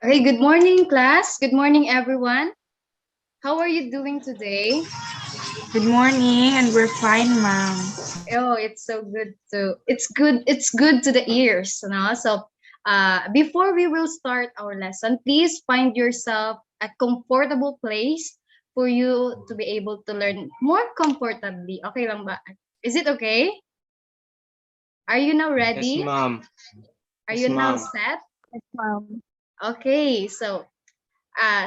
Okay, good morning, class. Good morning, everyone. How are you doing today? Good morning, and we're fine, ma'am. Oh, it's so good to it's good to the ears, So, before we will start our lesson, please find yourself a comfortable place for you to be able to learn more comfortably. Okay lang ba? Is it okay? Are you now Yes, ready? ma'am. Are Yes, you now ma'am. set? Yes, ma'am. Okay, so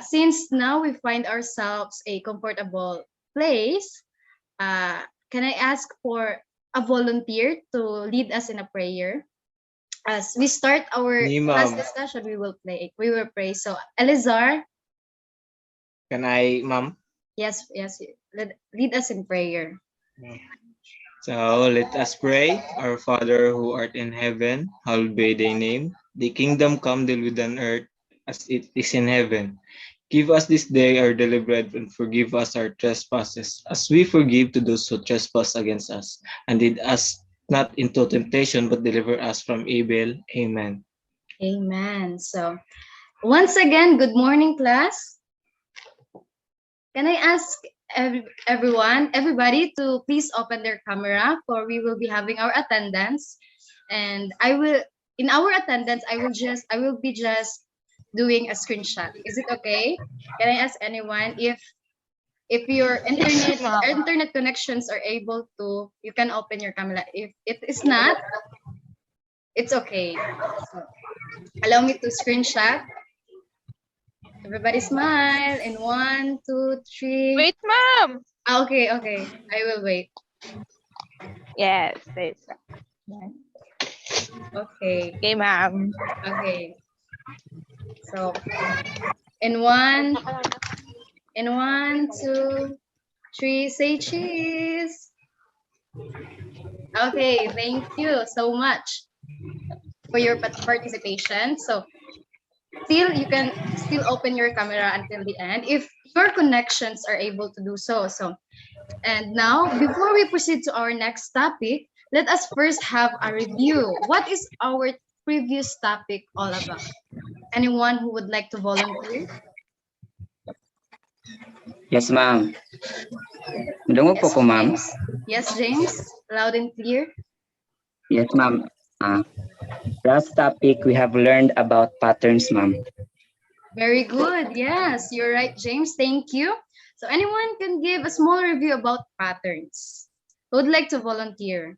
since now we find ourselves a comfortable place, can I ask for a volunteer to lead us in a prayer? As we start our Me, class ma'am. discussion, we will pray. So, Elizar, Can I, ma'am? yes, lead us in prayer. So let us pray. Our Father who art in heaven, hallowed be thy name. Thy kingdom come, thy will on earth as it is in heaven. Give us this day our daily bread and forgive us our trespasses, as we forgive to those who trespass against us. And lead us not into temptation, but deliver us from evil. Amen. Amen. So, once again, good morning, class. Can I ask everybody to please open their camera for we will be having our attendance, and in our attendance, I will be just doing a screenshot. Is it okay? Can I ask anyone if your Yes, ma'am. internet connections are able to, you can open your camera. If it is not, it's okay. So, allow me to screenshot. Everybody smile in one, two, three. Wait, ma'am. Okay. I will wait. Yes, yes. Yes. Okay. Okay, ma'am. Okay. So in one, two, three, say cheese. Okay, thank you so much for your participation. So still you can still open your camera until the end if your connections are able to do so. And now, before we proceed to our next topic, let us first have a review. What is our previous topic all about? Anyone who would like to volunteer? Yes, ma'am. Madungog po Yes, ko, ma'am. James. Yes, James. Loud and clear. Yes, ma'am. Last topic, we have learned about patterns, ma'am. Very good. Yes, you're right, James. Thank you. So anyone can give a small review about patterns. Who would like to volunteer?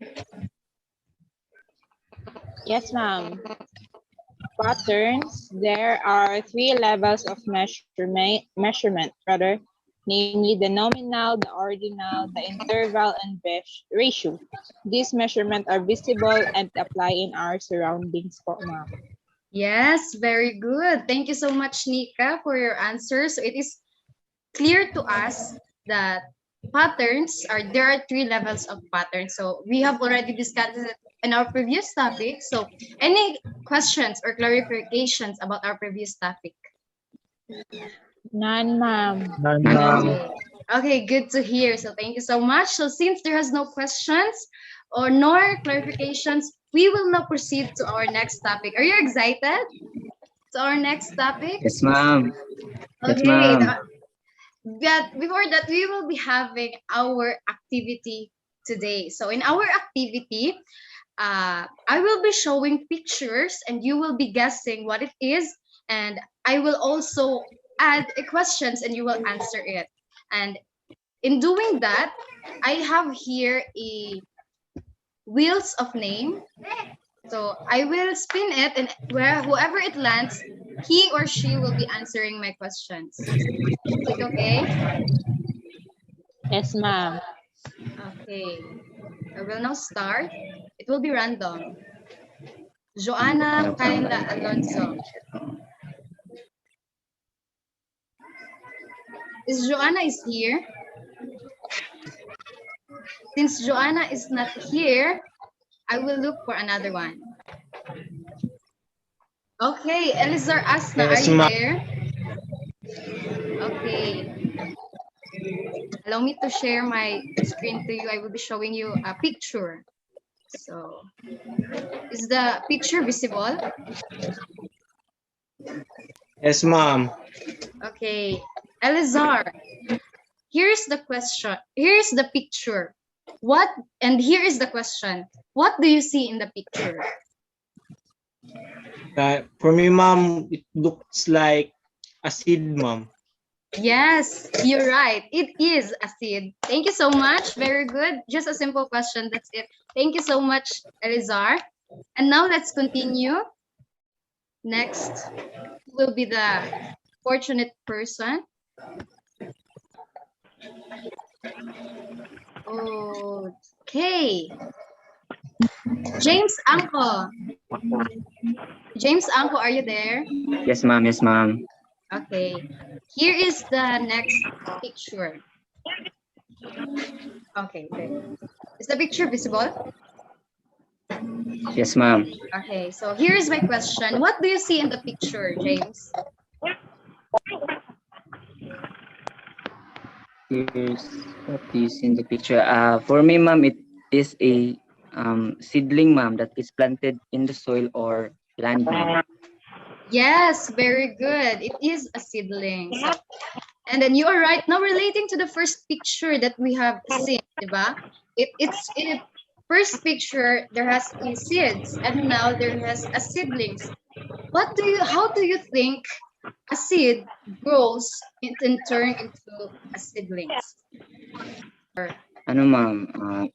Yes, ma'am. Patterns. There are three levels of measurement, namely the nominal, the ordinal, the interval, and ratio. These measurements are visible and apply in our surroundings, po, ma'am. Yes, very good. Thank you so much, Nika, for your answer. So it is clear to us that there are three levels of patterns. So we have already discussed it in our previous topic. So any questions or clarifications about our previous topic? None, ma'am. None, None. Okay. Okay, good to hear. So thank you so much. So since there has no questions or nor clarifications, we will now proceed to our next topic. Are you excited? To our next topic? Yes, ma'am. Yes, Okay, ma'am. but before that, we will be having our activity today. So in our activity, I will be showing pictures and you will be guessing what it is. And I will also add a questions and you will answer it. And in doing that, I have here a wheels of name. So I will spin it and whoever it lands, he or she will be answering my questions. Is it okay? Yes, ma'am. Okay. I will now start. It will be random. Joanna Kyla Alonso. Is Joanna is here? Since Joanna is not here, I will look for another one. Okay, Elizar Asna, are Yes, you ma'am. there? Okay. Allow me to share my screen to you. I will be showing you a picture. So, is the picture visible? Yes, ma'am. Okay, Elizar, here's the question. Here's the picture. What, and here is the question. What do you see in the picture? For me, ma'am, it looks like a seed, ma'am. Yes, you're right. It is a seed. Thank you so much. Very good. Just a simple question. That's it. Thank you so much, Elizar. And now let's continue. Next will be the fortunate person. Okay. James Uncle. James Uncle, are you there? Yes, ma'am. Yes, ma'am. Okay. Here is the next picture. Okay, good. Is the picture visible? Yes, ma'am. Okay, so here is my question. What do you see in the picture, James? Here's what is in the picture. For me, ma'am, it is a seedling, ma'am, that is planted in the soil or land, ma'am. Yes, very good. It is a seedling. So, and then you are right. Now relating to the first picture that we have seen, diba? It's in the first picture there has a seeds, and now there has a seedlings. How do you think a seed grows and turn into a seedlings? Ano, ma'am?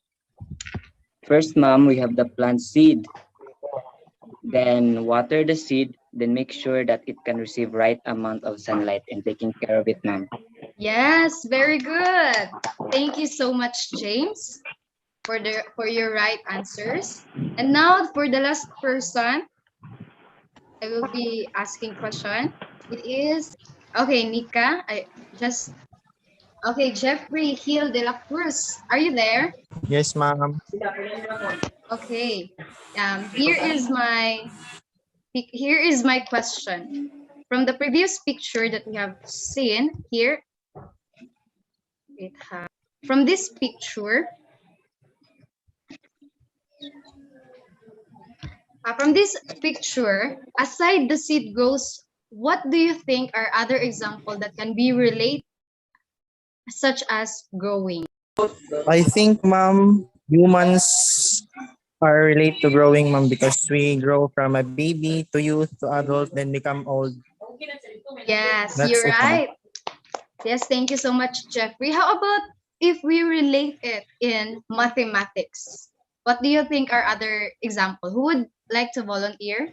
First, ma'am, we have the plant seed. Then water the seed. Then make sure that it can receive right amount of sunlight and taking care of it, ma'am. Yes, very good. Thank you so much, James, for your right answers. And now for the last person, I will be asking question. It is okay, Nika. Jeffrey Hill de la Cruz. Are you there? Yes, ma'am. Okay. Here is my question. From the previous picture that we have seen here, from this picture, aside the seed grows, what do you think are other examples that can be related, such as growing? I think, ma'am, humans are related to growing, ma'am, because we grow from a baby to youth to adult, then become old. Yes, That's you're it, ma'am. right. Yes, thank you so much, Jeffrey. How about if we relate it in mathematics? What do you think are other examples? Who would like to volunteer?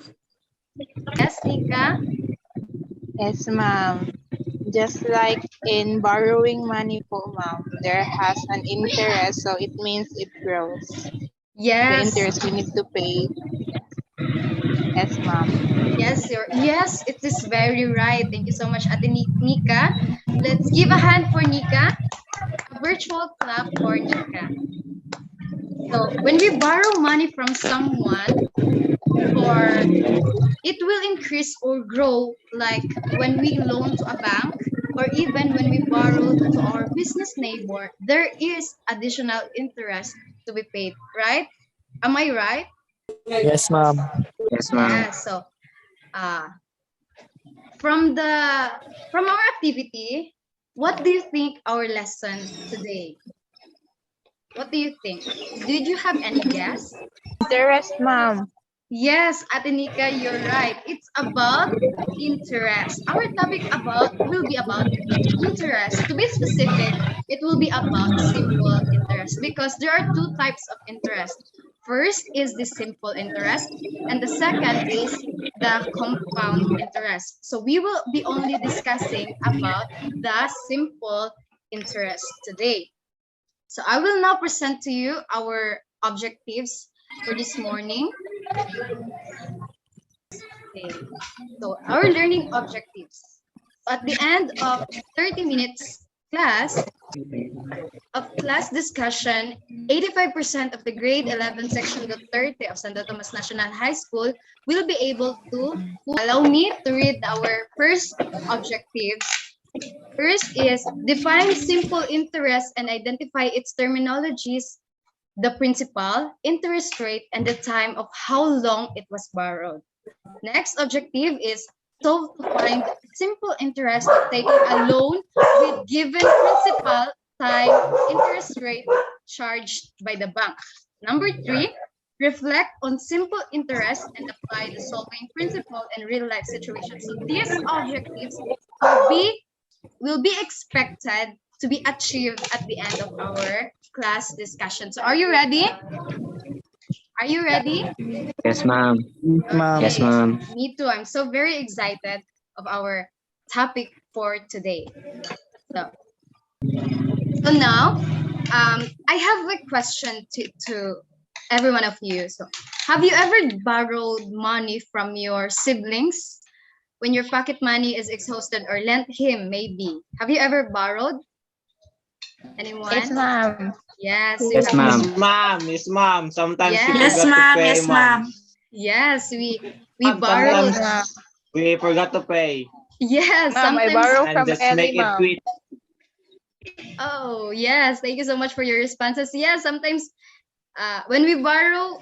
Yes, Nika? Yes, ma'am. Just like in borrowing money po, ma'am, there has an interest, so it means it grows. The Yes. interest we need to pay. Yes, ma'am. Yes, it is very right. Thank you so much, Ate Nika. Let's give a hand for Nika. A virtual clap for Nika. So when we borrow money from someone, or it will increase or grow, like when we loan to a bank, or even when we borrow to our business neighbor, there is additional interest to be paid, right? Am I right? Yes, ma'am. Yes, ma'am. Yeah. So uh from our activity, what do you think our lesson today? What do you think? Did you have any guess? Interest, ma'am. Yes, Atenika, you're right. It's about interest. Our topic will be about interest. To be specific, it will be about simple interest because there are two types of interest. First is the simple interest, and the second is the compound interest. So we will be only discussing about the simple interest today. So I will now present to you our objectives for this morning. Okay. So our learning objectives. At the end of 30 minutes class discussion, 85% of the grade 11 section 30 of Santo Tomas National High School will be able to allow me to read our first objectives. First is define simple interest and identify its terminologies, the principal, interest rate, and the time of how long it was borrowed. Next objective is solve to find simple interest of taking a loan with given principal, time, interest rate charged by the bank. Number 3, reflect on simple interest and apply the solving principle in real life situations. So these objectives will be expected to be achieved at the end of our class discussion. So are you ready? Are you ready? Yes, ma'am. Ma'am. Yes, Okay. ma'am. Me too. I'm so very excited of our topic for today. So, so now, I have a question to every one of you. So, have you ever borrowed money from your siblings when your pocket money is exhausted, or lent him maybe? Have you ever borrowed? Anyone? Yes, ma'am. Yes, you Yes, have. ma'am. Yes, ma'am. Yes, ma'am. Sometimes we Yes. Yes, forgot to ma'am. pay, Yes, ma'am. ma'am. Yes, we Ma'am, borrowed. sometimes we forgot to pay Yes, Ma'am, I sometimes. borrow and from just Ellie, make it ma'am. quick. Oh, yes. Thank you so much for your responses. Yes, sometimes when we borrow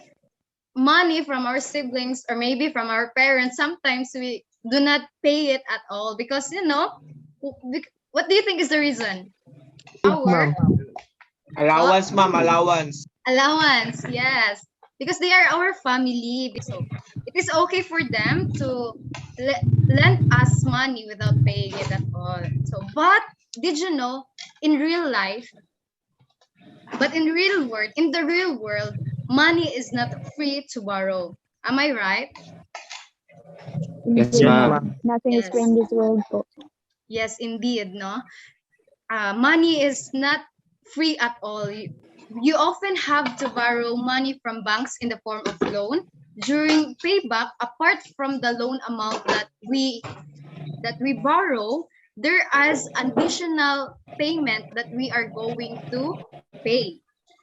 money from our siblings or maybe from our parents, sometimes we do not pay it at all because, what do you think is the reason? Our Ma'am. Allowance, ma'am. Allowance. allowance, yes. Because they are our family. So it is okay for them to lend us money without paying it at all. So, but did you know in real life, but in the real world, money is not free to borrow. Am I right? Yes, Yes, ma'am. ma'am. Nothing is Yes. free in this world po. Yes, indeed, no. Money is not free at all. You often have to borrow money from banks in the form of loan. During payback, apart from the loan amount that we borrow, there is additional payment that we are going to pay.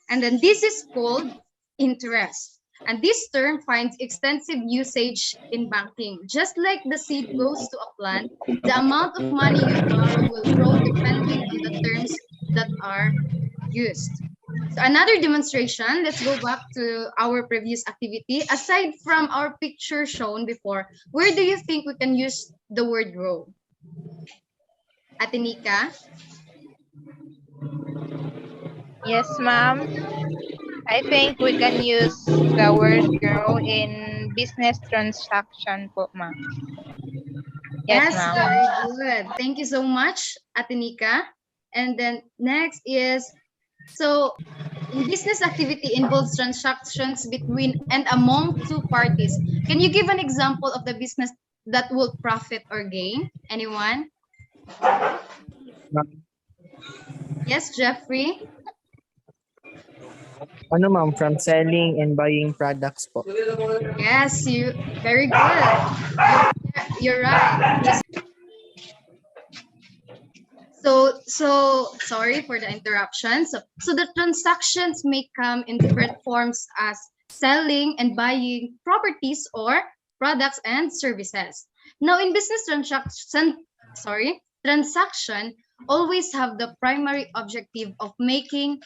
And then this is called interest. And this term finds extensive usage in banking. Just like the seed grows to a plant, the amount of money you borrow will grow depending on the terms that are used. So another demonstration, let's go back to our previous activity. Aside from our picture shown before, where do you think we can use the word grow? Atinika? Yes, ma'am. I think we can use the word grow in business transaction po, ma'am. Yes, Yes, ma'am. very good. Thank you so much, Atinika. And then next is, so business activity involves transactions between and among two parties. Can you give an example of the business that will profit or gain? Anyone? Yes, Jeffrey? Ano ma'am, from selling and buying products po. Yes, you very good. You're right. So sorry for the interruption. So the transactions may come in different forms as selling and buying properties or products and services. Now in business transaction always have the primary objective of making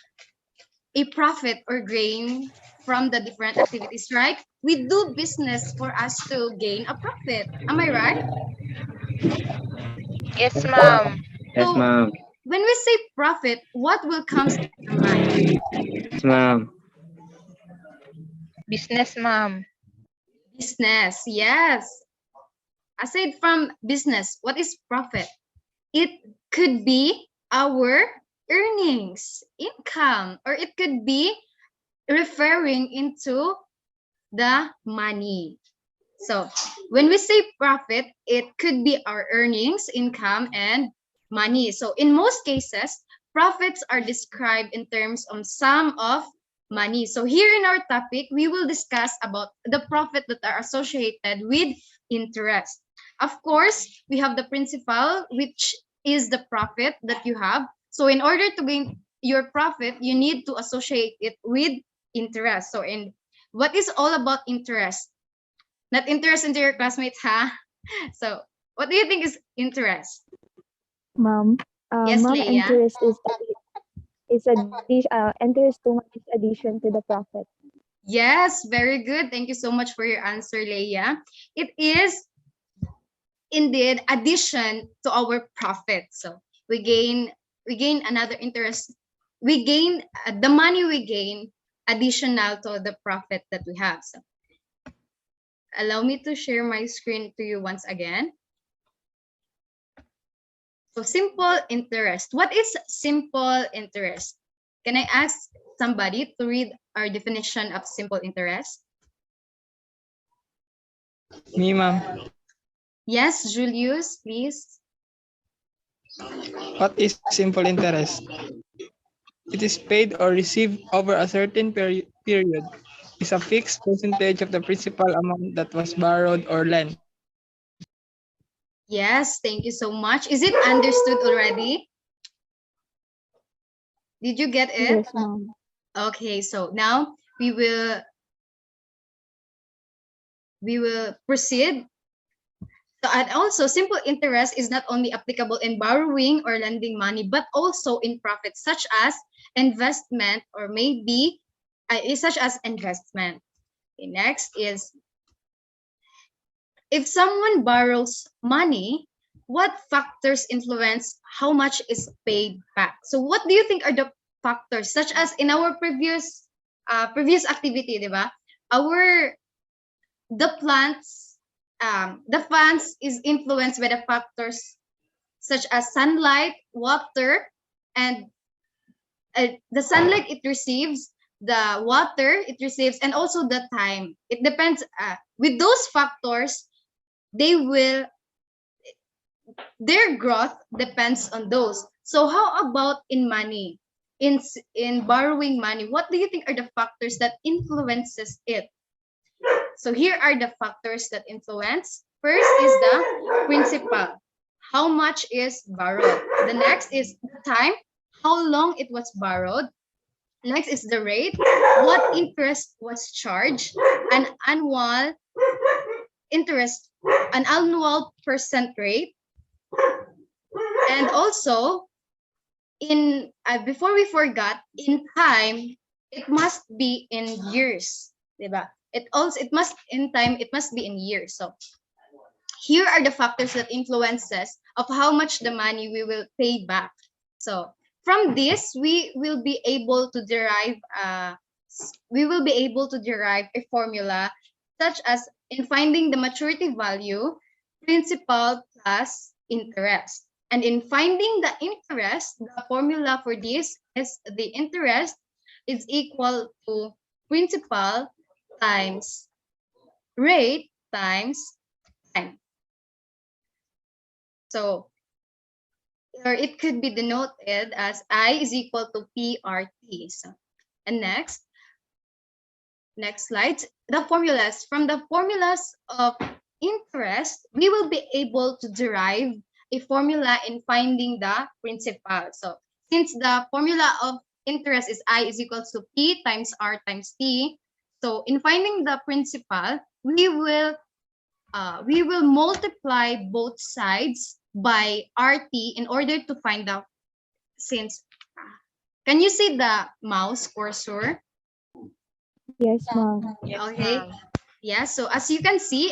a profit or gain from the different activities, right? We do business for us to gain a profit. Am I right? Yes, ma'am. Yes, So ma'am. when we say profit, what will come to your mind? Yes, ma'am. Business, ma'am. Business, yes. Aside from business, what is profit? It could be our earnings, income, or it could be referring into the money. So when we say profit, it could be our earnings, income, and money. So in most cases, profits are described in terms of sum of money. So here in our topic, we will discuss about the profit that are associated with interest. Of course, we have the principal, which is the profit that you have. So in order to gain your profit, you need to associate it with interest. So in what is all about interest? Not interest into your classmates, huh? So what do you think is interest? Ma'am, Yes, ma'am, Leia. interest interest to is addition to the profit. Yes, very good. Thank you so much for your answer, Leia. It is indeed addition to our profit. So we gain another interest. We gain the money we gain additional to the profit that we have. So allow me to share my screen to you once again. So simple interest. What is simple interest? Can I ask somebody to read our definition of simple interest? Me, ma'am. Yes, Julius, please. What is simple interest? It is paid or received over a certain period. It's a fixed percentage of the principal amount that was borrowed or lent. Yes, thank you so much. Is it understood already? Did you get it? Yes, ma'am. Okay, so now we will proceed. So, and also, simple interest is not only applicable in borrowing or lending money, but also in profits, such as investment or maybe such as investment. Okay, next is, if someone borrows money, what factors influence how much is paid back? So what do you think are the factors, such as in our previous activity, di ba? The funds is influenced by the factors such as sunlight, water, and the sunlight it receives, the water it receives, and also the time. It depends. With those factors, their growth depends on those. So how about in money? In borrowing money, what do you think are the factors that influences it? So here are the factors that influence. First is the principal. How much is borrowed? The next is the time, how long it was borrowed. Next is the rate, what interest was charged, an annual interest, an annual percent rate, and also in before we forgot, in time, it must be in years, diba? It must be in years. So here are the factors that influences of how much the money we will pay back. So from this, we will be able to derive a formula such as in finding the maturity value, principal plus interest. And in finding the interest, the formula for this is the interest is equal to principal times rate times time. So, or it could be denoted as I is equal to PRT. So, and next slide, the formulas. From the formulas of interest, we will be able to derive a formula in finding the principal. So, since the formula of interest is I is equal to P times R times T, so in finding the principal, we will multiply both sides by RT in order to find out. Since can you see the mouse cursor? Yes, ma'am. Okay. Yeah, so as you can see,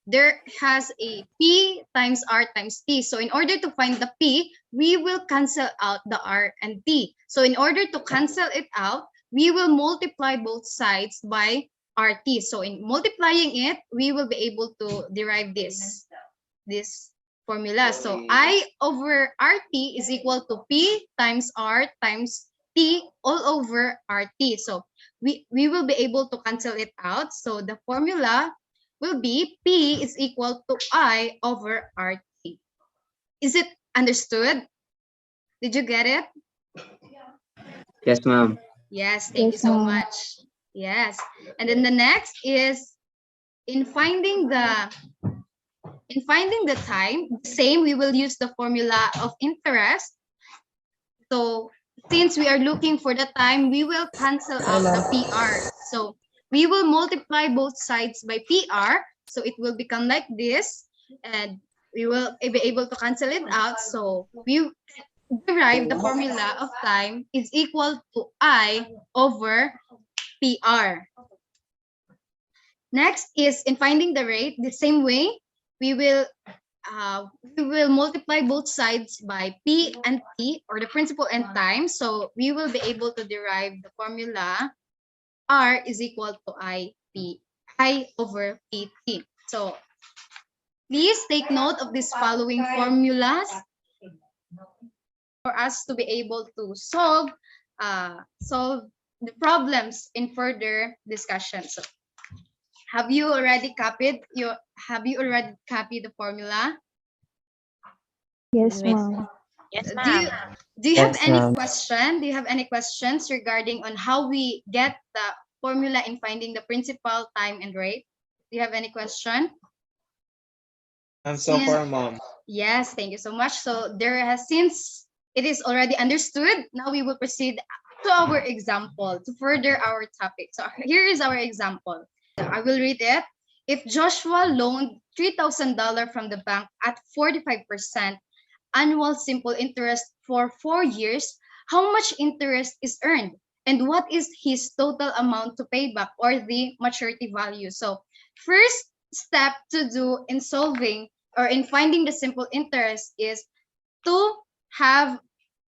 there has a P times R times T. So in order to find the P, we will cancel out the R and T. So in order to cancel it out, we will multiply both sides by RT. So in multiplying it, we will be able to derive this formula. So I over RT is equal to P times R times T all over RT. So we will be able to cancel it out. So the formula will be P is equal to I over RT. Is it understood? Did you get it? Yes, ma'am. Yes, thank you Yes, so ma'am. much. Yes. And then the next is in finding the time, same, we will use the formula of interest. So since we are looking for the time, we will cancel out the PR. So we will multiply both sides by PR. So it will become like this. And we will be able to cancel it out. So we derive the formula of time is equal to I over PR. Next is in finding the rate, the same way, we will multiply both sides by P and T, or the principal and time. So we will be able to derive the formula R is equal to I over PT. So please take note of these following formulas for us to be able to solve the problems in further discussion. So have you already copied the formula? Yes, Yes, ma'am. yes, Do you ma'am. do you have Yes, any ma'am. question? Do you have any questions regarding on how we get the formula in finding the principal, time, and rate? Do you have any question? And so Since far, mom. yes, thank you so much. So since it is already understood, now we will proceed to our example to further our topic. So here is our example. I will read it. If Joshua loaned $3,000 from the bank at 45% annual simple interest for 4 years, how much interest is earned? And what is his total amount to pay back, or the maturity value? So first step to do in solving or in finding the simple interest to have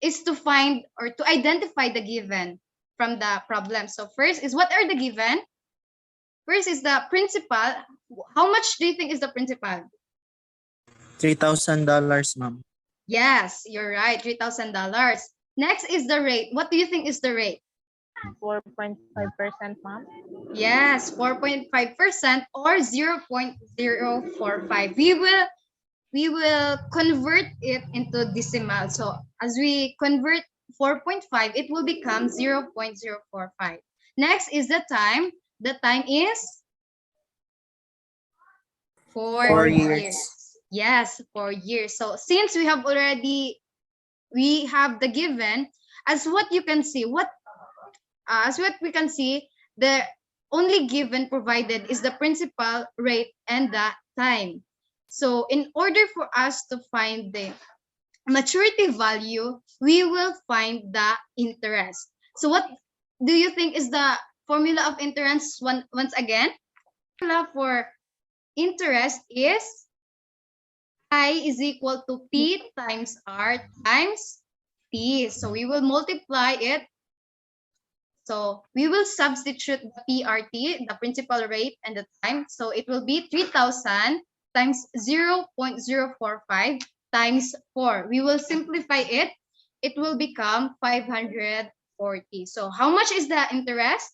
is to find or to identify the given from the problem. So first is, what are the given? First is the principal. How much do you think is the principal? $3,000, ma'am. Yes, you're right, $3,000. Next is the rate. What do you think is the rate? 4.5%, ma'am. Yes, 4.5% or 0.045. We will convert it into decimal. So as we convert 4.5, it will become 0.045. Next is the time. The time is 4 4 years. years. Yes, 4 years. So since we have the given, as what you can see, we can see, the only given provided is the principal, rate, and the time. So in order for us to find the maturity value, we will find the interest. So what do you think is the formula of interest? Once again, formula for interest is I is equal to P times R times T. So we will multiply it. So we will substitute the PRT, the principal rate, and the time. So it will be 3,000 times 0.045 times 4. We will simplify it. It will become 540. So how much is the interest?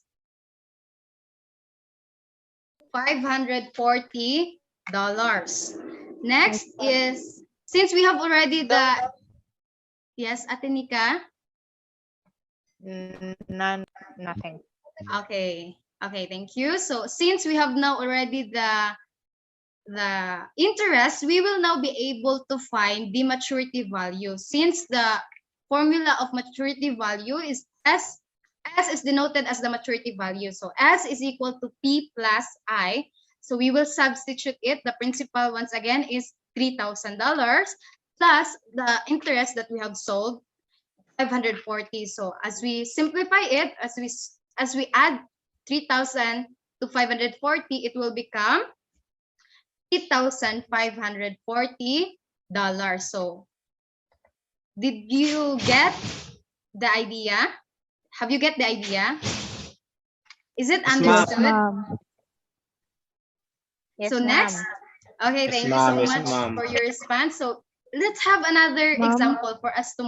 $540. Next is, since we have already the, yes, Atenika? Nothing. Okay, thank you. So since we have now already the interest, we will now be able to find the maturity value. Since the formula of maturity value is S is denoted as the maturity value. So S is equal to P plus I. So we will substitute it. The principal, once again, is $3,000 plus the interest that we have solved, 540. So as we simplify it, as we add 3,000 to 540, it will become $8,540. So did you get the idea? Have you get the idea? Is it Yes, Yes, understood? ma'am. Yes, So ma'am. next, okay, Yes, thank you ma'am. so Yes, much ma'am. for your response. So let's have another Ma'am. example for us to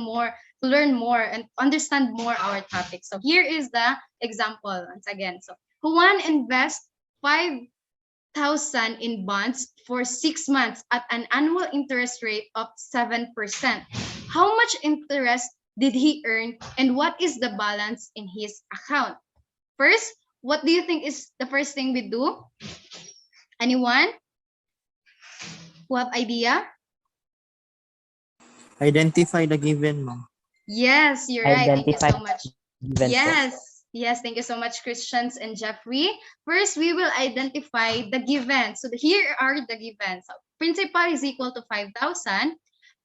learn more and understand more our topic. So here is the example once again. So Juan invests 5,000 in bonds for 6 months at an annual interest rate of 7%. How much interest did he earn, and what is the balance in his account? First, what do you think is the first thing we do? Anyone who have idea? Identify the given, ma'am. Yes, you're right. Thank you Identify so much. given po. Yes, thank you so much, Christians and Jeffrey. First, we will identify the given. So here are the givens. So principal is equal to 5,000.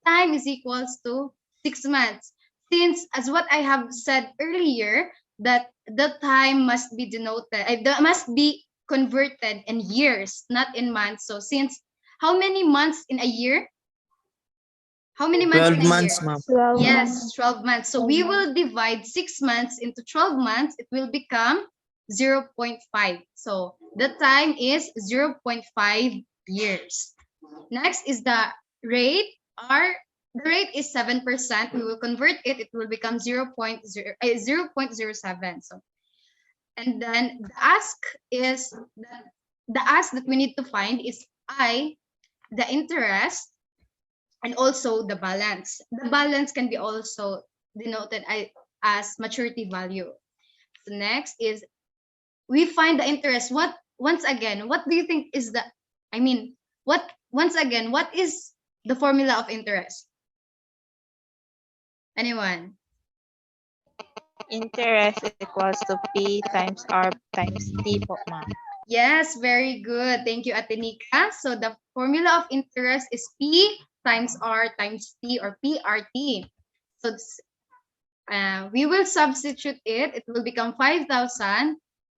Time is equals to 6 months. Since, as what I have said earlier, that the time must be converted in years, not in months. So since how many months in a year? How many months 12 in a year? months, ma'am. 12 months. Yes, 12 months. So we will divide 6 months into 12 months. It will become 0.5. So the time is 0.5 years. Next is the rate. The rate is 7%. We will convert it. It will become 0.07. So, and then the ask that we need to find is I, the interest, and also the balance. The balance can be also denoted as maturity value. So next is we find the interest. Once again, what do you think is the, what is the formula of interest? Anyone? Interest equals to P times R times T po, ma'am. Yes, very good. Thank you, Atenika. So the formula of interest is P times R times T, or PRT. So we will substitute it. It will become 5,000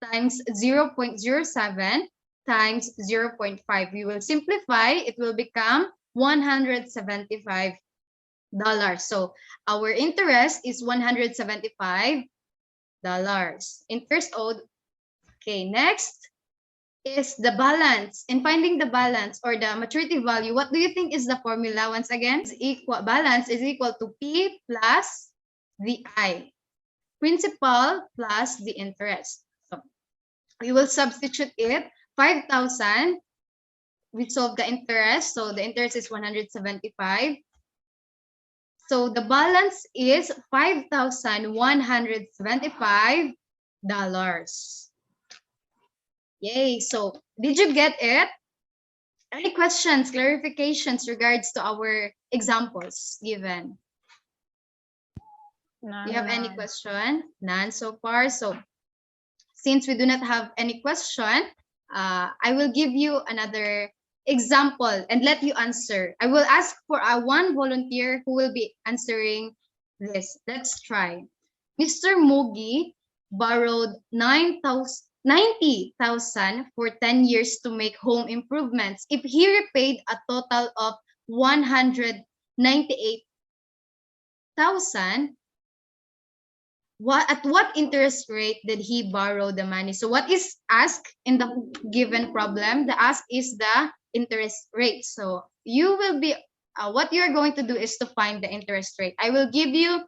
times 0.07 times 0.5. We will simplify. It will become $175. So our interest is $175. Interest owed. Okay, next is the balance. In finding the balance or the maturity value, what do you think is the formula? Once again, balance is equal to P plus the I, principal plus the interest. So we will substitute it. 5,000. We solve the interest. So the interest is 175. So the balance is $5,175. Yay. So did you get it? Any questions, clarifications regards to our examples given? None, Do you have any ma'am. question? None so far. So since we do not have any question, I will give you another example and let you answer. I will ask for one volunteer who will be answering this. Let's try. Mr. Mogi borrowed 90,000 for 10 years to make home improvements. If he repaid a total of 198,000, at what interest rate did he borrow the money? So what is asked in the given problem? The ask is the interest rate. So you will be what you're going to do is to find the interest rate. I will give you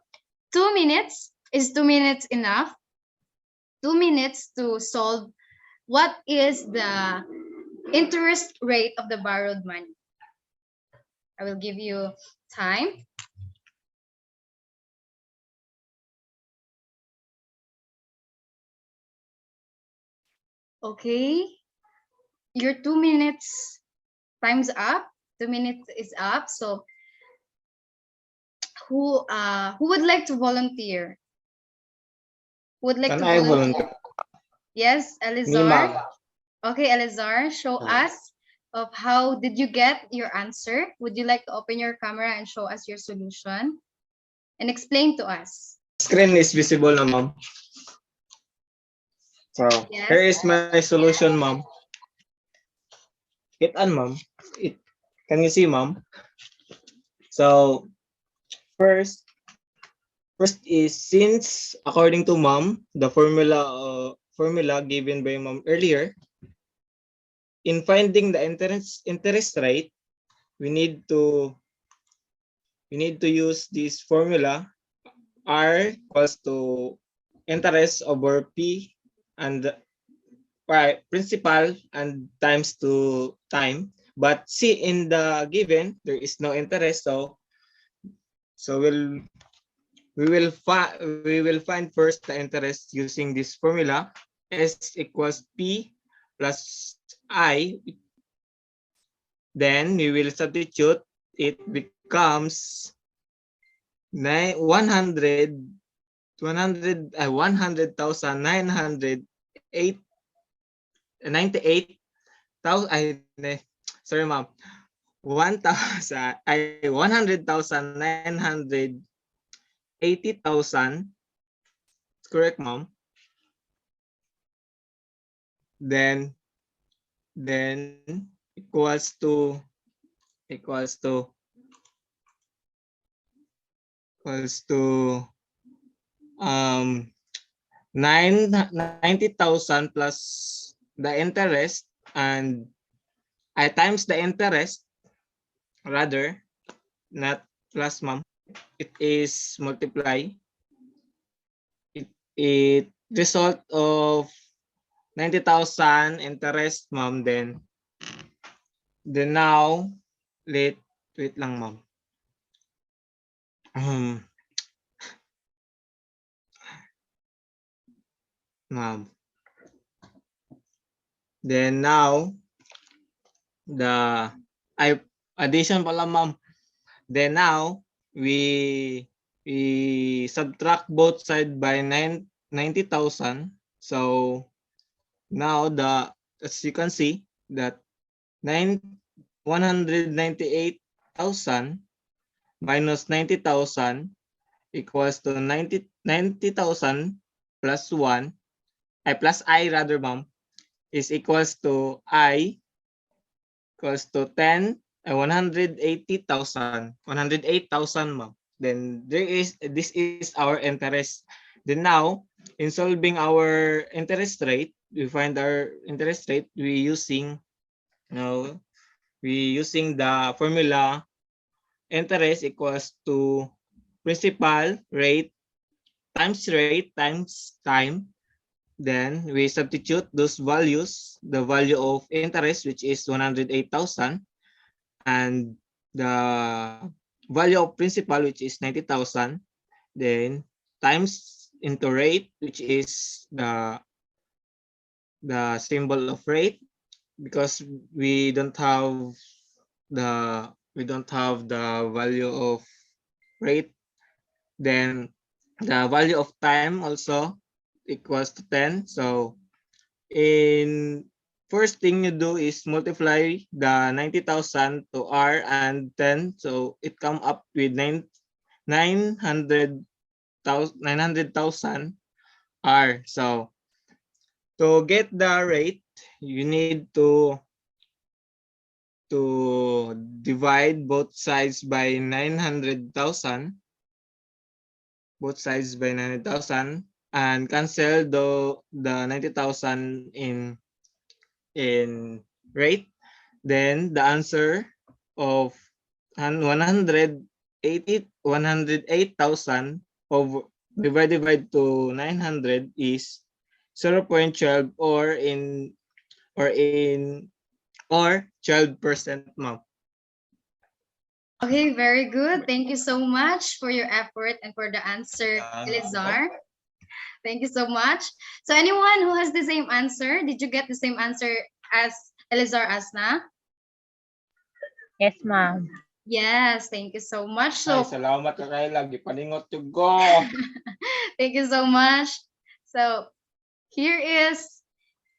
2 minutes. Is 2 minutes enough? 2 minutes to solve what is the interest rate of the borrowed money. I will give you time. Okay, your 2 minutes time's up. 2 minutes is up. So who would like to volunteer? Who would like Can to I volunteer? volunteer? Yes, Me, Elizar. ma'am. Okay, Elizar, show us of how did you get your answer. Would you like to open your camera and show us your solution and explain to us? Screen is visible na, ma'am. So, Yes. here is my solution, ma'am. It ma'am. Can you see, ma'am? So, first is, since according to ma'am, the formula given by ma'am earlier, in finding the interest rate, we need to use this formula. R equals to interest over P and principal and times to time. But see, in the given there is no interest, so we will find first the interest using this formula. S equals P plus I. Then we will substitute. It becomes 100,998. Sorry, ma'am. 100,980,000. Correct, ma'am. Then equals to equals to um 90,000 plus the interest, and I times the interest, rather, not plus, ma'am. It is multiply. It result of 90,000 interest, ma'am. Then now, wait lang, ma'am. Ma'am. Then now, the addition pala, ma'am. Then now, we subtract both sides by 90,000. So now as you can see that 198,000 minus 90,000 equals to 90,000 plus 1, plus I rather, ma'am, is equals to I equals to 180,000, 108,000, ma'am. Then this is our interest. Then now, in solving our interest rate, we find our interest rate using the formula interest equals to principal rate times time. Then we substitute those values, the value of interest, which is 108,000, and the value of principal, which is 90,000, then times into rate, which is the symbol of rate, because we don't have the value of rate. Then the value of time also equals to 10. So in first thing you do is multiply the 90,000 to R and 10. So it come up with 900,000 R. So to get the rate, you need to divide both sides by 900,000. Both sides by 900,000 and cancel the 90,000 in rate. Then the answer of 108,000 divided to 900 is 0.12 or 12%, ma'am. Okay, very good. Thank you so much for your effort and for the answer, Elizar. Thank you so much. So anyone who has the same answer, did you get the same answer as Elizar Asna? Yes, ma'am. Yes, thank you so much. Ay, So salamat ka kayo lagi. Paningot yung go. thank you so much. So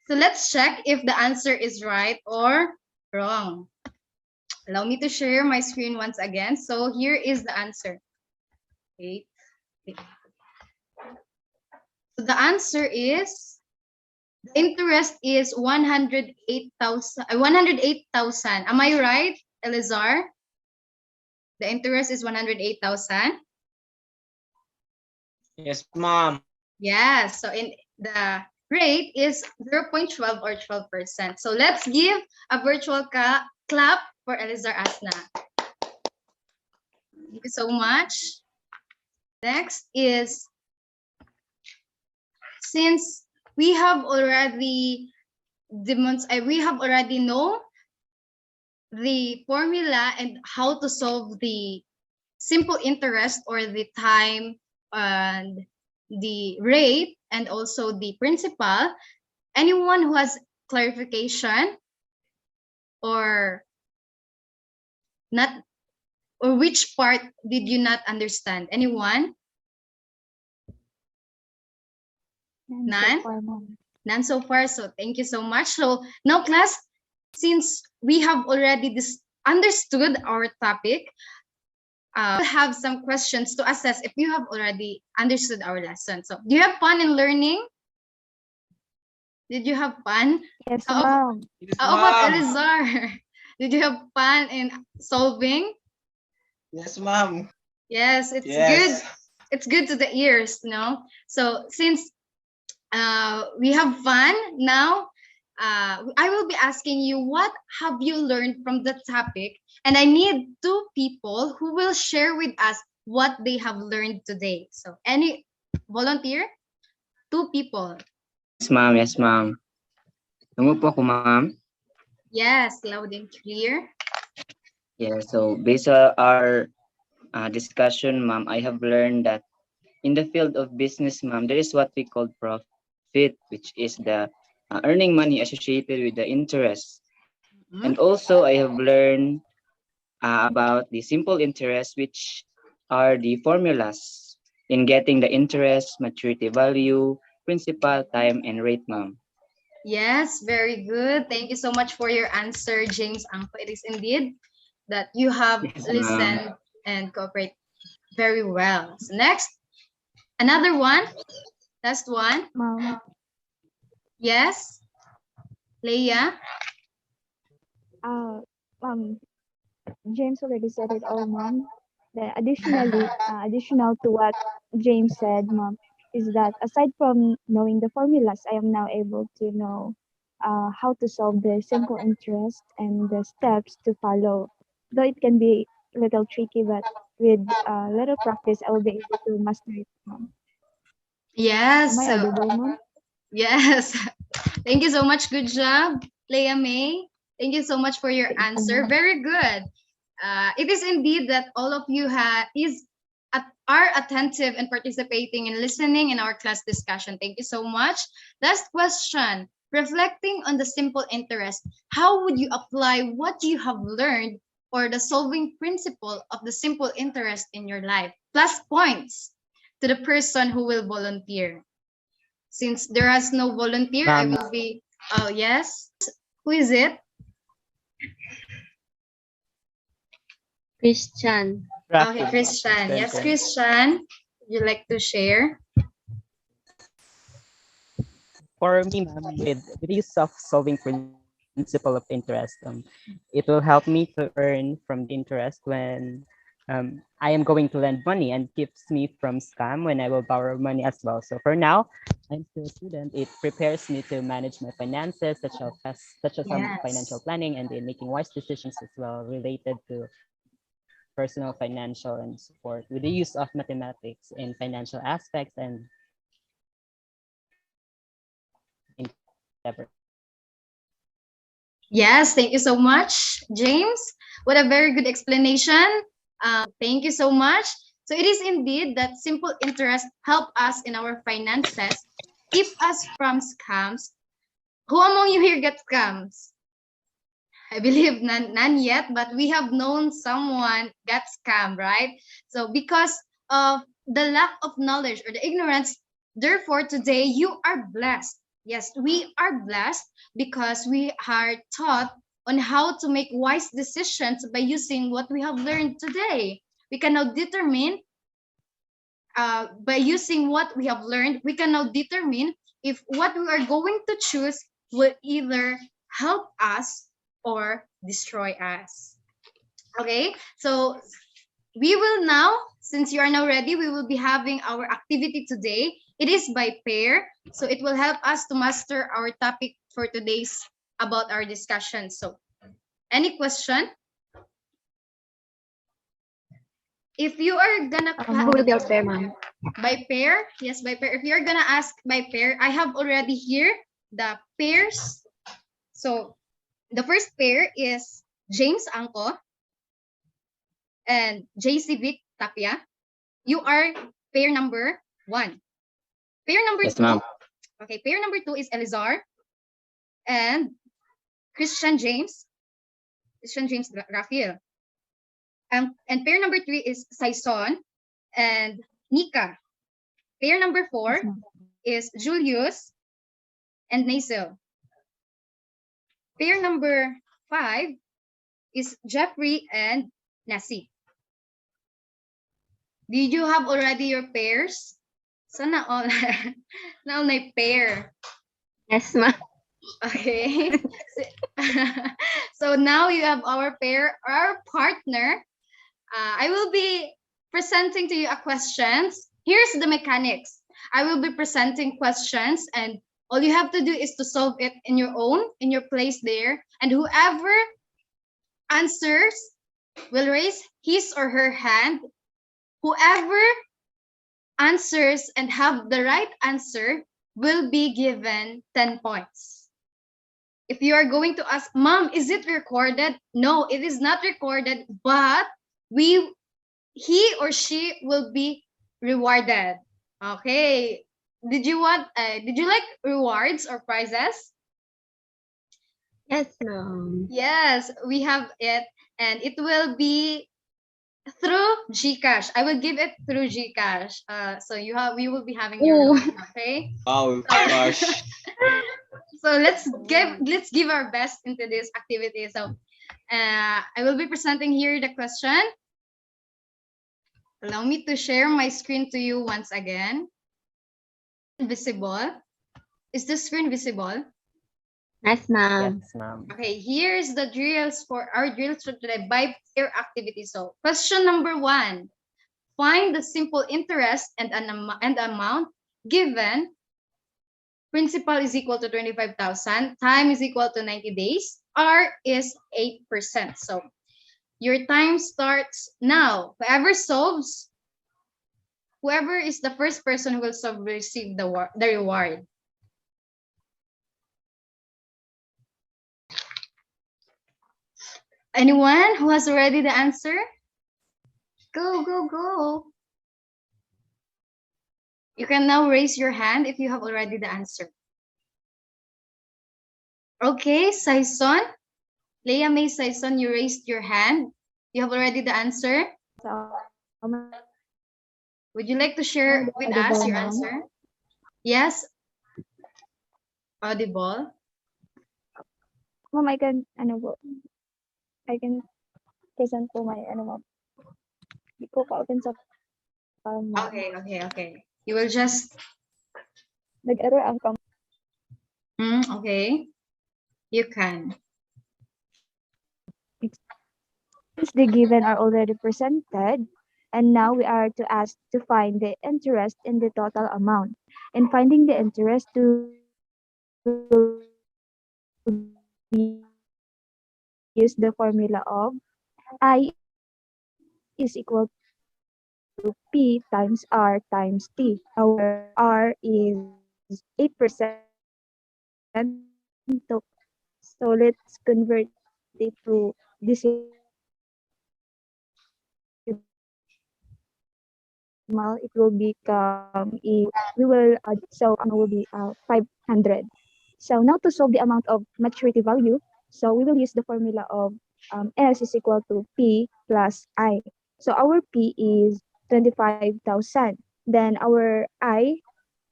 let's check if the answer is right or wrong. Allow me to share my screen once again. So here is the answer. Okay. So the answer is the interest is 108,000. Am I right, Elizar? The interest is 108,000. Yes, ma'am. Yes. So in the rate is 0.12 or 12%. So let's give a virtual clap for Elizar Asna. Thank you so much. Next is, since we have already know the formula and how to solve the simple interest or the time and the rate and also the principal, anyone who has clarification or not, or which part did you not understand? Anyone? None? None so far. So thank you so much. So now, class, since we have already understood our topic, we'll have some questions to assess if you have already understood our lesson. So do you have fun in learning? Did you have fun? Yes, How ma'am. Yes, about ma'am. Elizar? Did you have fun in solving? Yes, ma'am. Yes, it's good. Yes. It's good to the ears, no? So since we have fun now, I will be asking you what have you learned from the topic, and I need two people who will share with us what they have learned today. So any volunteer? Two people. Yes, ma'am. Yes, ma'am. Tungo po ako, ma'am. Yes, loud and clear. Yeah, so based on our discussion, ma'am, I have learned that in the field of business, ma'am, there is what we call profit, which is the earning money associated with the interest. And also, I have learned about the simple interest, which are the formulas in getting the interest, maturity value, principal, time, and rate, ma'am. Yes, very good. Thank you so much for your answer, James Angko. It is indeed that you have Yes, ma'am. listened and cooperate very well. So next, another one. Last one. Mom, Yes, Leia. uh, um, James already said it all, Mom. Then additionally, additional to what James said, Mom, is that aside from knowing the formulas, I am now able to know how to solve the simple interest and the steps to follow. Though it can be a little tricky, but with little practice, I will be able to master it, Mom. Am Yes. I audible, Mom? Yes. Thank you so much. Good job, Leia May. Thank you so much for your Thank you, answer. Mom. Very good. It is indeed that all of you are attentive and participating and listening in our class discussion. Thank you so much. Last question. Reflecting on the simple interest, how would you apply what you have learned or the solving principle of the simple interest in your life? Plus points to the person who will volunteer. Since there is no volunteer, I Ma'am, will be. Oh, yes. Who is it? Christian. Okay, Rafi. Christian. Yes, Christian. Christian. Would you like to share? For me, ma'am, with the use of solving principle of interest, it will help me to earn from the interest when I am going to lend money and keeps me from scam when I will borrow money as well. So for now, I'm still a student. It prepares me to manage my finances, such as some financial Yes. planning and in making wise decisions as well related to personal financial and support with the use of mathematics in financial aspects and endeavor. Yes, thank you so much, James. What a very good explanation. Thank you so much. So it is indeed that simple interest help us in our finances, keep us from scams. Who among you here get scams? I believe none yet, but we have known someone get scammed, right? So because of the lack of knowledge or the ignorance, therefore today you are blessed. Yes, we are blessed because we are taught on how to make wise decisions by using what we have learned today. We can now determine by using what we have learned, we can now determine if what we are going to choose will either help us or destroy us. Okay, so we will now, since you are now ready, we will be having our activity today. It is by pair, so it will help us to master our topic for today's about our discussion. So, any question? If you are gonna Who will be our pair, ma'am? by pair, yes, by pair. If you're gonna ask by pair, I have already here the pairs. So the first pair is James Angko and JC Vic Tapia. You are pair number 1. Pair number Yes, 2. ma'am. Okay, pair number 2 is Elizar and Christian James. Christian James Rafael. And pair number 3 is Saison and Nika. Pair number 4 Yes, Mom. is Julius and Nasel. Pair number 5 is Jeffrey and Nasi. Did you have already your pairs? Sana all na all na pair. Yes, ma'am. Okay. So now you have our pair, our partner. I will be presenting to you a questions. Here's the mechanics. I will be presenting questions, and all you have to do is to solve it in your own, in your place there. And whoever answers will raise his or her hand. Whoever answers and have the right answer will be given 10 points. If you are going to ask, Mom, is it recorded? No, it is not recorded, but he or she will be rewarded. Okay. Did you like rewards or prizes? Yes, ma'am. Yes, we have it, and it will be through Gcash. I will give it through Gcash. So we will be having your Ooh. loan, okay? Wow, gosh. So let's give our best into this activity. So I will be presenting here the question. Allow me to share my screen to you once again. Visible? Is the screen visible? Yes, ma'am. Yes, ma'am. Okay, here's the drills for our drills for today by pair activity. So question number 1. Find the simple interest and amount given. Principal is equal to 25,000. Time is equal to 90 days. R is 8%. So your time starts now. Whoever is the first person who will receive the reward. Anyone who has already the answer? Go, go, go. You can now raise your hand if you have already the answer. Okay, Saison. Leah May Saison, you raised your hand. You have already the answer. So, Would you like to share with us your answer? Yes. Audible. Ma'am, I can present po my, ma'am. Di ko pa-open sa ma'am. Okay. You will just... Nag-error ang okay. You can. Since the given are already presented, and now we are to ask to find the interest in the total amount. In finding the interest, we will use the formula of I is equal to P times R times T. Our R is 8%. So let's convert it to decimal. It will become we will so will be 500. So now to solve the amount of maturity value, so we will use the formula of S is equal to P plus I. So our P is 25,000. Then our I,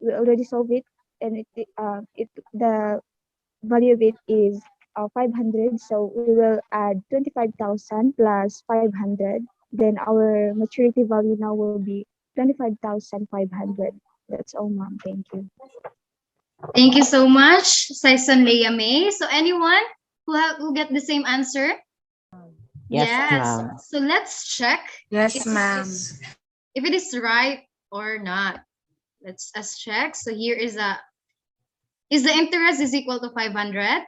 we already solved it, and the value of it is 500. So we will add 25,000 plus 500. Then our maturity value now will be 25,500. That's all, ma'am. Thank you. Thank you so much, Saison Leah May. So anyone who get the same answer? Yes, ma'am. So let's check Yes, ma'am. if it is right or not. Let's check. So here is the interest is equal to 500?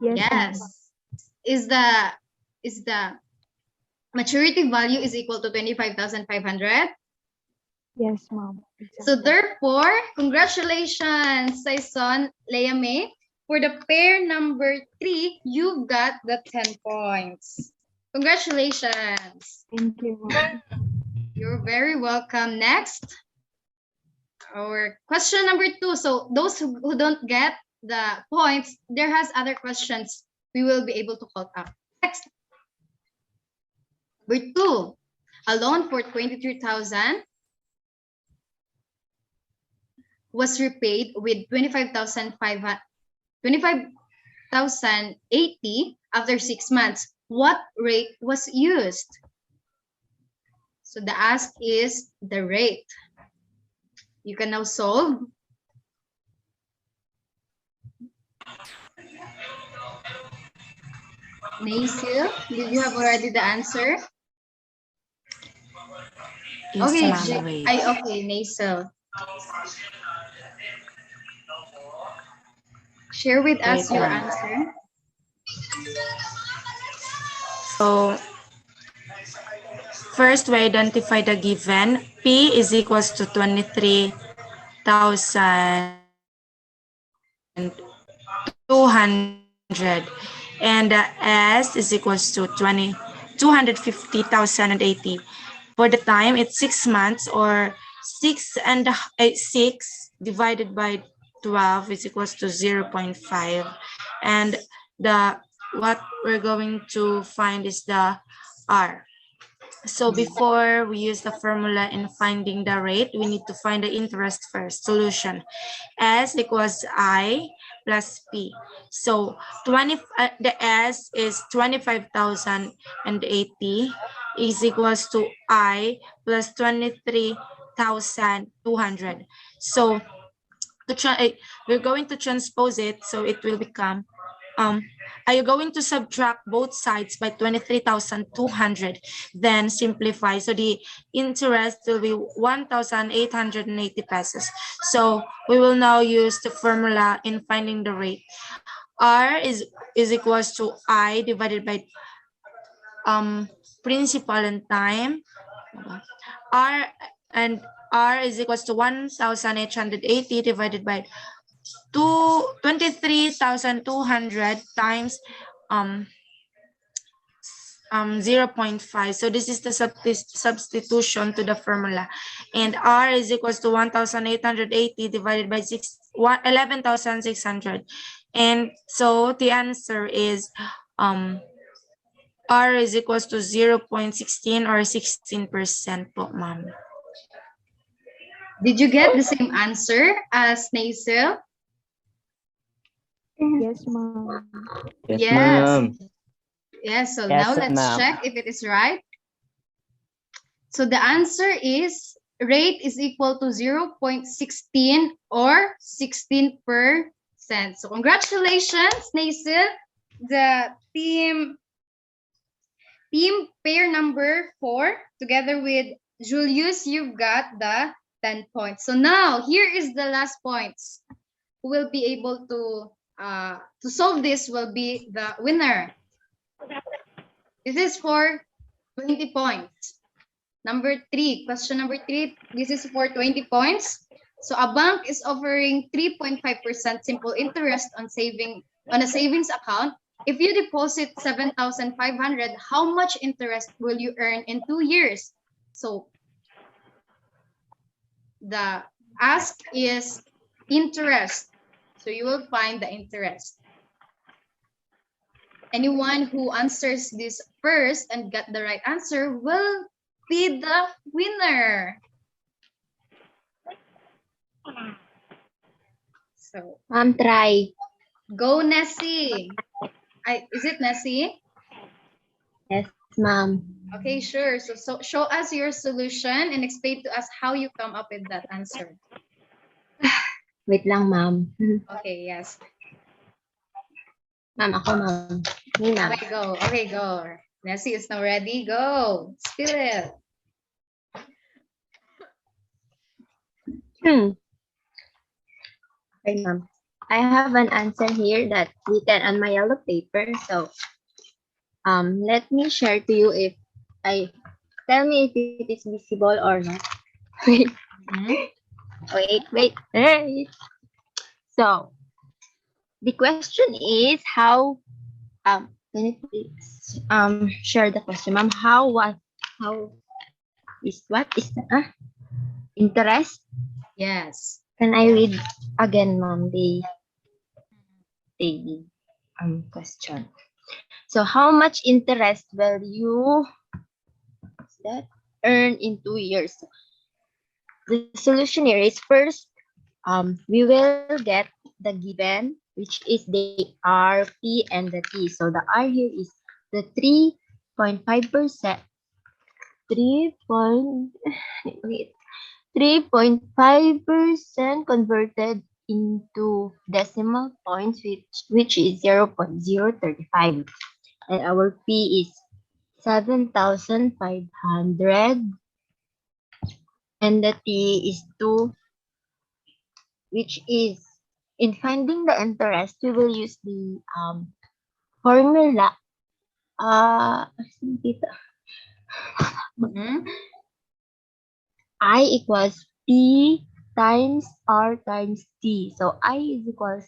Yes. Is the maturity value is equal to 25,500? Yes, ma'am. Exactly. So therefore, congratulations, Saison Leah May. For the pair number 3, you got the 10 points. Congratulations. Thank you, ma'am. You're very welcome. Next, our question number 2. So those who don't get the points, there has other questions we will be able to call up. Next, number 2, a loan for 23,000 was repaid with 25,080 after 6 months. What rate was used? So the ask is the rate. You can now solve. Nasil, did you have already the answer? Yes, Okay, ma'am. Wait. okay, Nasil. Share with Wait, us your ma'am. answer. So, first we identify the given. P is equals to 23,200 and S is equals to 250,080. For the time, it's 6 months, or 6 divided by 12 is equals to 0.5. And the what we're going to find is the R. So before we use the formula in finding the rate, we need to find the interest first. Solution: S equals I plus P. So the S is 25,080 is equals to I plus 23,200. So we're going to transpose it, so it will become are you going to subtract both sides by 23,200, then simplify. So the interest will be 1,880 pesos. So we will now use the formula in finding the rate. R is equals to I divided by principal and time. R and R is equals to 1,880 divided by 23,200 times um 0.5. So this is the substitution to the formula. And R is equals to 1,880 divided by 11,600. And so the answer is R is equals to 0.16 or 16% po, ma'am. Did you get the same answer as Nasil? Yes, ma'am. Yes, Yes. ma'am. Yes, so Yes, now let's ma'am. check if it is right. So the answer is rate is equal to 0.16 or 16%. So congratulations, Nasil. The team pair number 4 together with Julius, you've got the 10 points. So now here is the last points. Who will be able to solve this will be the winner. This is for 20 points. Question number 3, this is for 20 points. So a bank is offering 3.5% simple interest on a savings account. If you deposit 7,500, how much interest will you earn in 2 years? So the ask is interest. So you will find the interest. Anyone who answers this first and get the right answer will be the winner. So Try. go, Nessie. Is it Nessie? Yes, ma'am. Okay, sure. So show us your solution and explain to us how you come up with that answer. Wait lang, ma'am. Okay, yes. Ma'am, ako, ma'am. Hindi, ma'am. Okay, go. Okay, go. Nessie is now ready. Go. Spill it. Okay, ma'am. I have an answer here that's written on my yellow paper. So, let me share to you if tell me if it is visible or not. Wait, wait. So, the question is how, can you please, share the question, ma'am? How is the interest? Yes. Can I read again, ma'am, the question? So how much interest will you earn in 2 years? The solution here is first, we will get the given, which is the R, P, and the T. So the R here is the 3.5%. 3.5% converted into decimal points, which is 0.035. and our P is 7,500, and the T is 2, which is, in finding the interest, we will use the formula. Dito. I equals P times R times T. So I is equals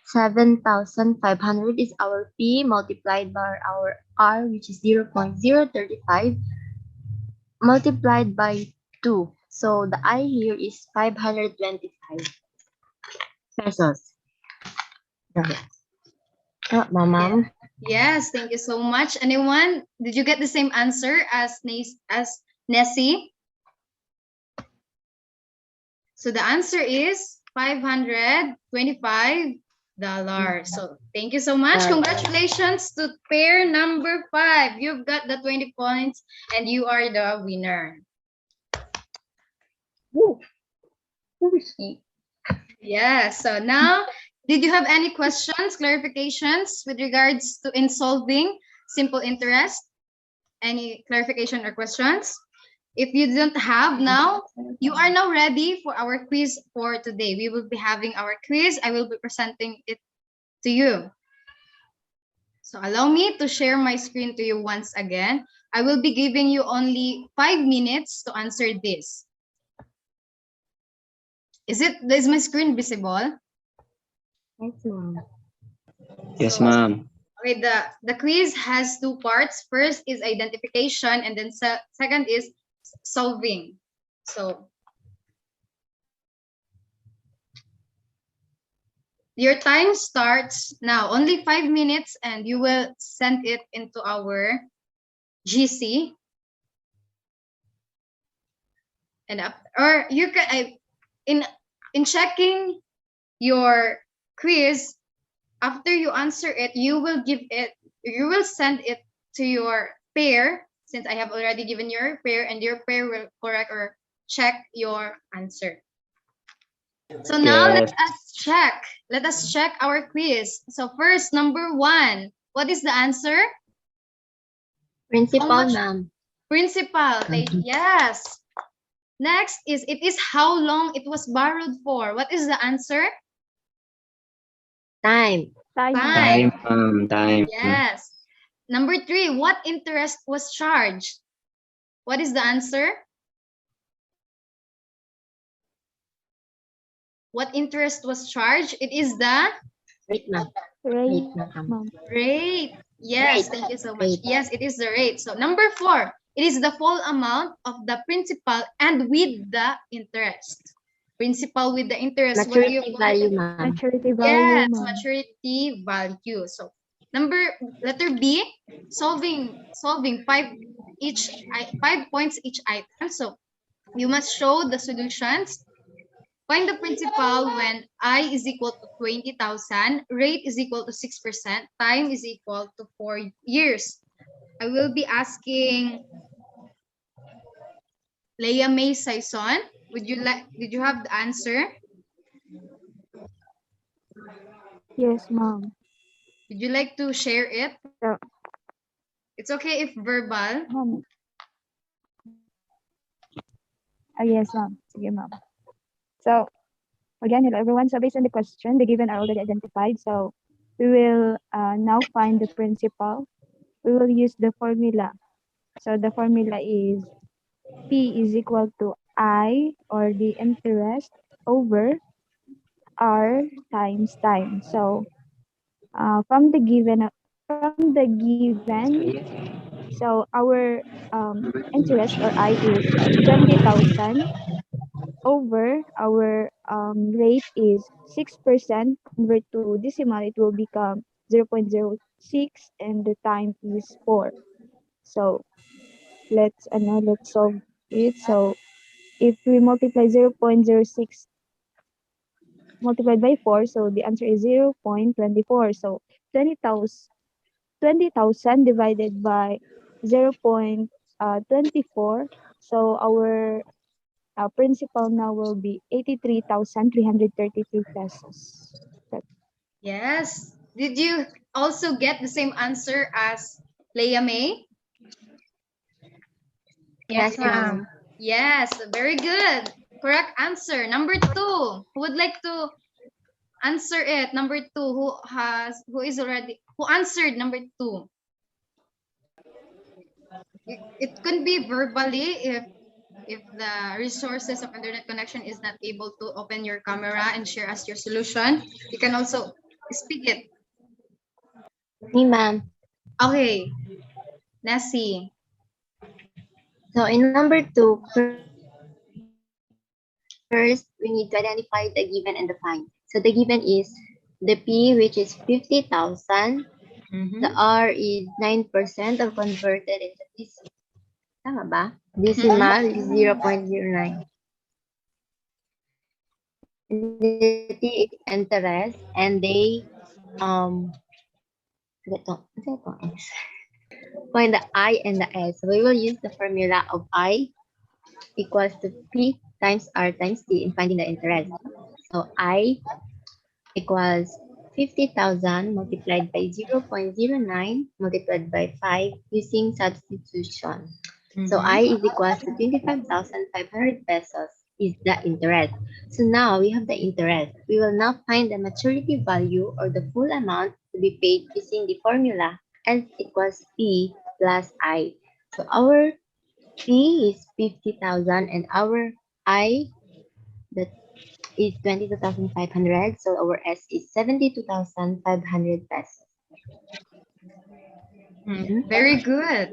7,500 is our P multiplied by our R, which is 0.035, multiplied by 2. So the I here is 525 pesos. Ma'am. Yes, thank you so much. Anyone? Did you get the same answer as Nessie? So the answer is $525. So thank you so much. Congratulations to pair number 5. You've got the 20 points and you are the winner. Yeah, so now, did you have any questions, clarifications with regards to in solving simple interest? Any clarification or questions? If you don't have now, you are now ready for our quiz for today. We will be having our quiz. I will be presenting it to you. So allow me to share my screen to you once again. I will be giving you only 5 minutes to answer this. Is my screen visible? Yes, ma'am. Okay, the quiz has 2 parts. First is identification, and then second is solving. So your time starts now. Only 5 minutes, and you will send it into our GC. And or you can in checking your quiz, after you answer it, you will send it to your pair, since I have already given your pair, and your pair will correct or check your answer. So now Yes. let us check our quiz. So first, number 1, what is the answer? Principal, ma'am. Principal. Yes. Next is, it is how long it was borrowed for. What is the answer? Time. Time, time. Yes. Number 3, what interest was charged? What is the answer? What interest was charged? It is the Rate, ma'am. rate. Yes, Rate. thank you so much. Rate. Yes, it is the rate. So number 4, it is the full amount of the principal and with the interest. Principal with the interest. What do you Maturity call it? value, ma'am. Maturity value, Yes, ma'am. maturity value. So letter B, solving 5 points each item. So you must show the solutions. Find the principal when I is equal to 20,000, rate is equal to 6%, time is equal to 4 years. I will be asking Leia May Saison. Did you have the answer? Yes, ma'am. Would you like to share it? So, It's okay if verbal. yes, ma'am. Sige, ma'am. So, again, hello everyone. So, based on the question, the given are already identified. So, we will now find the principal. We will use the formula. So, the formula is P is equal to I, or the interest, over R times time. So, from the given, so our interest, or I, is 20,000, over our rate is 6%. Convert to decimal, it will become 0.06, and the time is 4. So let's solve it. So if we multiply 0.06 multiplied by 4, so the answer is 0.24. So 20,000 divided by 0.24. So our principal now will be 83,333 pesos. Yes. Did you also get the same answer as Leia May? Yes, ma'am. Yes, very good. Correct answer. Number 2. Who would like to answer it? Number 2. Who answered number 2? It could be verbally if the resources of internet connection is not able to open your camera and share us your solution. You can also speak it. Me, ma'am. Okay, Nessie. So in number 2, first we need to identify the given and the find. So the given is the P, which is 50,000. The R is 9% or converted into this. Tama ba? Decimal is 0.09. And the T is interest, and they ito is find the I and the S. So we will use the formula of I equals to P times R times T in finding the interest. So I equals 50,000 multiplied by 0.09 multiplied by 5 using substitution. So I is equals to 25,500 pesos is the interest. So now we have the interest. We will now find the maturity value or the full amount to be paid using the formula S equals P plus I. So our P is 50,000 and our I that is 22,500. So our S is 72,500 pesos. Very good.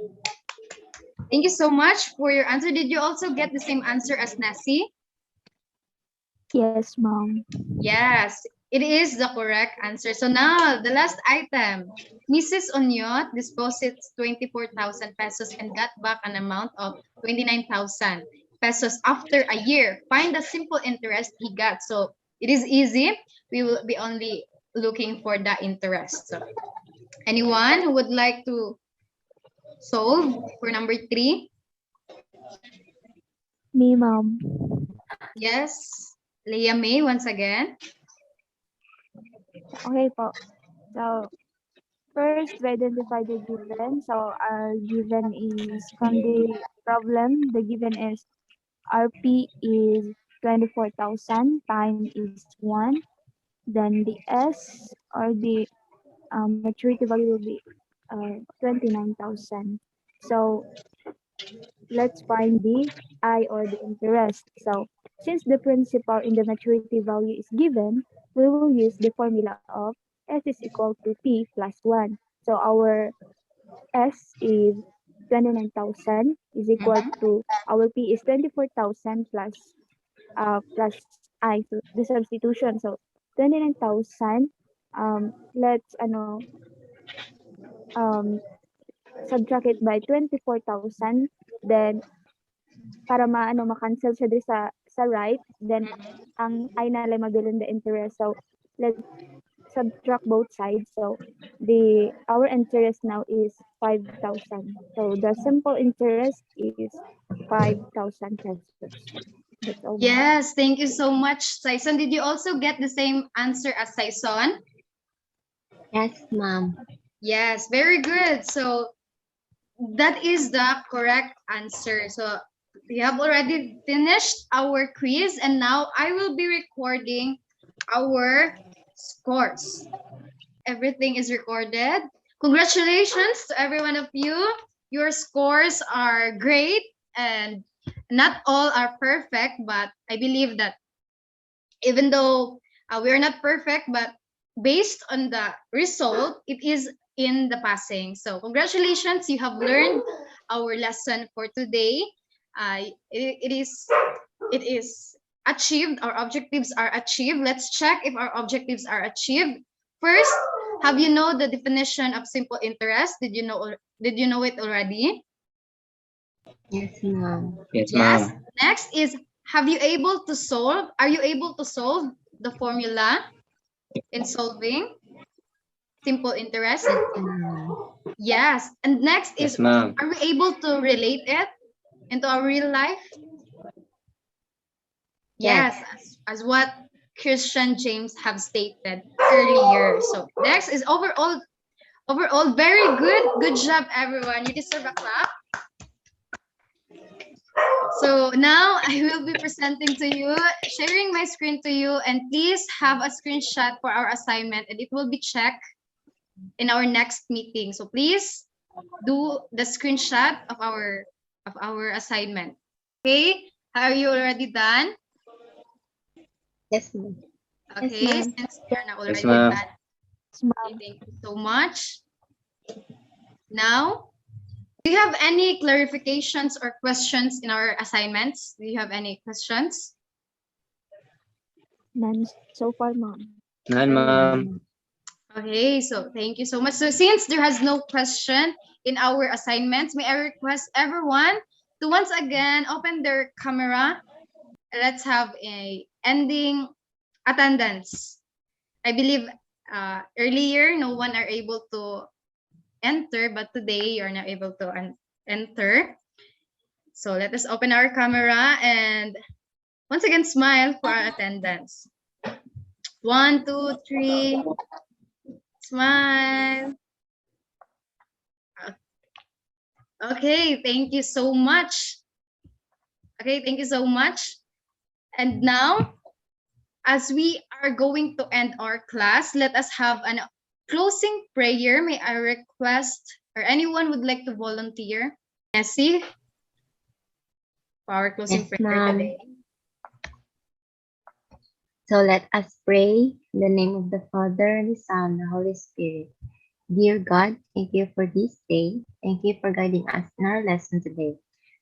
Thank you so much for your answer. Did you also get the same answer as Nessie? Yes, ma'am. Yes, it is the correct answer. So now, the last item. Mrs. Onyot deposits 24,000 pesos and got back an amount of 29,000 pesos after a year. Find the simple interest he got. So it is easy. We will be only looking for the interest. So, anyone who would like to solve for number 3? Me, ma'am. Yes. Leah May once again. Okay po. So, first, we identify the given. So, our given is from the problem. The given is RP is 24,000, time is 1. Then the S or the maturity value will be 29,000. So, let's find the I or the interest. So, since the principal in the maturity value is given, we will use the formula of S is equal to P plus 1. So, our S is 29,000 is equal to our P is 24,000 plus I. So, the substitution. So, 29,000, let's um, subtract it by 24,000. Then, para ma-cancel siya diri sa right, then ang I na lang magbilin the interest. So let's subtract both sides. So our interest now is 5,000. So the simple interest is 5,000 pesos. That's all. Yes, thank you so much, Saison. Did you also get the same answer as Saison? Yes, ma'am. Yes, very good. So that is the correct answer. So we have already finished our quiz, and now I will be recording our scores. Everything is recorded. Congratulations to every one of you. Your scores are great, and not all are perfect, but I believe that even though we are not perfect, but based on the result, it is in the passing. So congratulations, you have learned our lesson for today. It is achieved. Our objectives are achieved. Let's check if our objectives are achieved. First, have you know the definition of simple interest? Did you know it already? Yes, ma'am. Yes, Yes. ma'am. Next is, are you able to solve the formula in solving simple interest? Yes. And next is, Yes, ma'am. are we able to relate it into our real life? Yes, as what Christian James have stated. earlier. So next is overall very good. Good job, everyone. You deserve a clap. So now I will be presenting to you, sharing my screen to you, and please have a screenshot for our assignment, and it will be checked in our next meeting. So please do the screenshot of our assignment. Okay? Are you already done? Yes, ma'am. Okay, ma'am. since you're not Yes, already ma'am. done. Yes, ma'am. Okay, thank you so much. Now, do you have any clarifications or questions in our assignments? Do you have any questions? None so far, ma'am. None, ma'am. Okay, so thank you so much. So since there has no question in our assignments, may I request everyone to once again open their camera. Let's have a ending attendance. I believe earlier no one are able to enter, but today you're now able to enter. So let us open our camera and once again smile for our attendance. 1, 2, 3. Smile. Okay, thank you so much. Okay, thank you so much. And now, as we are going to end our class, let us have a closing prayer. May I request, or anyone would like to volunteer? Nessie, for our closing Yes, prayer ma'am. today. So let us pray in the name of the Father, the Son, and the Holy Spirit. Dear God, thank you for this day. Thank you for guiding us in our lesson today.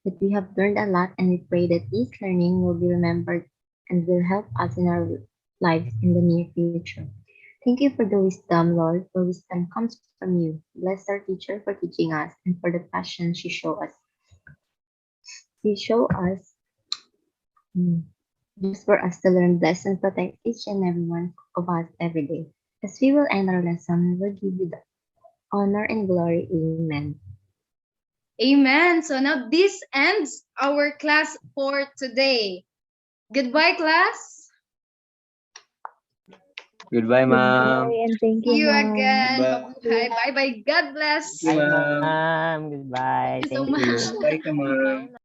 That we have learned a lot, and we pray that this learning will be remembered and will help us in our lives in the near future. Thank you for the wisdom, Lord, for wisdom comes from you. Bless our teacher for teaching us and for the passion she showed us. She showed us just for us to learn, bless, and protect each and every one of us every day. As we will end our lesson, we will give you the honor and glory. Amen. Amen. So now this ends our class for today. Goodbye, class. Goodbye, ma'am. Goodbye and thank See you, you ma'am. again. Goodbye. Bye. Bye. Bye. God bless. Thank you, Bye, ma'am. ma'am. Goodbye. Thank you so Thank much. you. Bye, ka, ma'am.